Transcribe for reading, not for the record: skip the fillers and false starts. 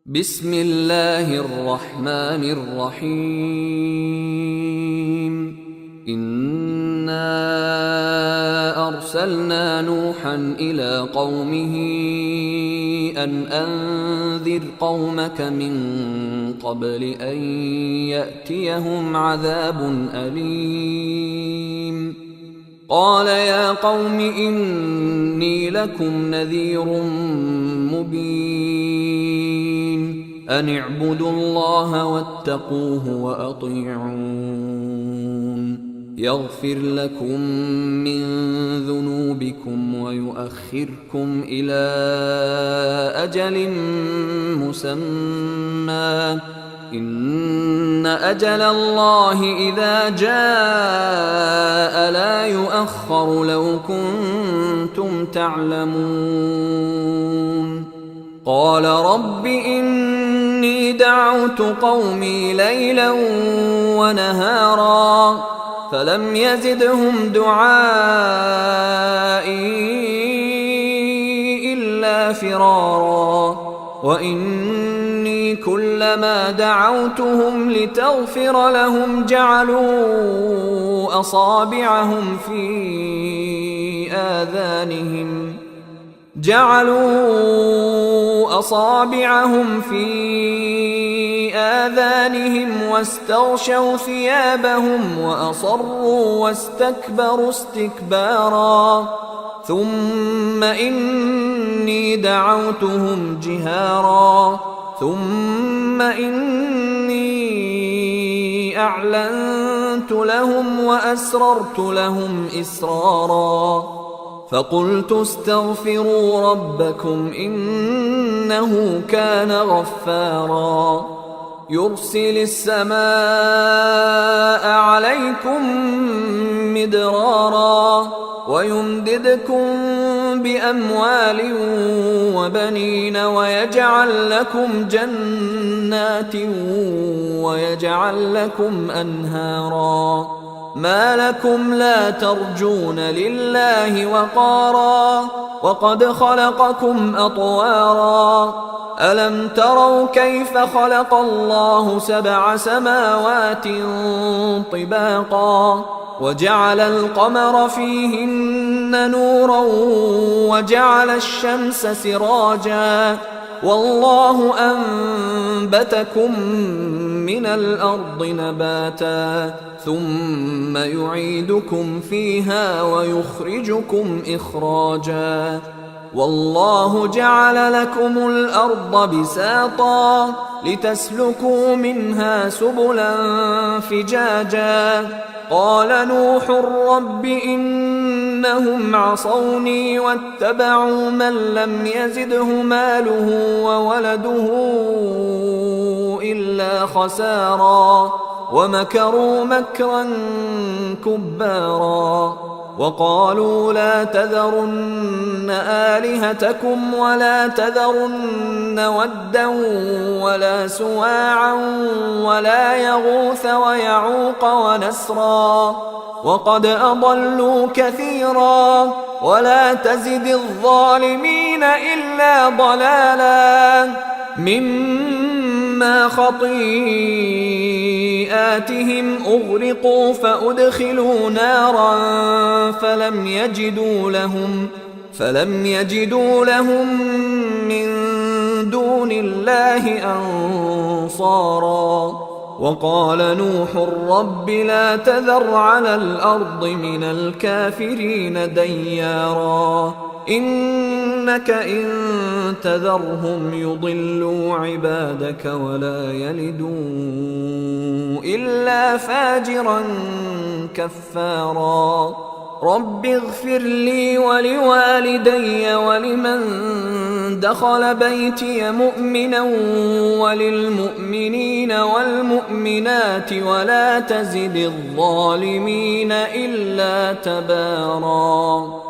بسم الله الرحمن الرحيم. إنا أرسلنا نوحا إلى قومه أن أنذر قومك من قبل أن يأتيهم عذاب أليم. قال يا قوم إني لكم نذير مبين، أن اعبدوا الله واتقوه وأطيعون، يغفر لكم من ذنوبكم ويؤخركم إلى أجل مسمى، إن أجل الله إذا جاء لا يؤخر لو كنتم تعلمون. قال رب إني دعوت قومي ليلا ونهارا فلم يزدهم دعائي إلا فرارا، وإني كلما دعوتهم لتغفر لهم جعلوا أصابعهم في آذانهم واستغشوا ثيابهم وأصروا واستكبروا استكبارا، ثم إني دعوتهم جهارا ثم إني أعلنت لهم وأسررت لهم إسرارا، فقلت استغفروا ربكم إنه كان غفارا، يرسل السماء عليكم مدرارا ويمددكم بأموال وبنين ويجعل لكم جنات ويجعل لكم أنهارا، ما لكم لا ترجون لله وقارا وقد خلقكم أطوارا، ألم تروا كيف خلق الله 7 سماوات طباقا وجعل القمر فيهن نورا وجعل الشمس سراجا، والله أنبتكم من الأرض نباتا ثم يعيدكم فيها ويخرجكم إخراجا، والله جعل لكم الأرض بساطا لتسلكوا منها سبلا فجاجا. قال نوح رب إنهم عصوني واتبعوا من لم يزده ماله وولده إلا خسارا، ومكروا مكرا كبارا، وقالوا لا تذرن آلهتكم ولا تذرن ودا ولا سواعا ولا يغوث ويعوق ونسرا، وقد أضلوا كثيرا، ولا تزد الظالمين إلا ضلالا، مما خطيئاتهم أغرقوا فأدخلوا نارا فلم يجدوا لهم من دون الله أنصارا. وقال نوح رب لا تذر على الأرض من الكافرين ديارا، إنك إن تذرهم يضلوا عبادك ولا يلدوا إلا فاجرا كفارا. رب اغفر لي ولوالدي ولمن دخل بيتي مؤمنا وللمؤمنين والمؤمنات ولا تزد الظالمين إلا تبارا.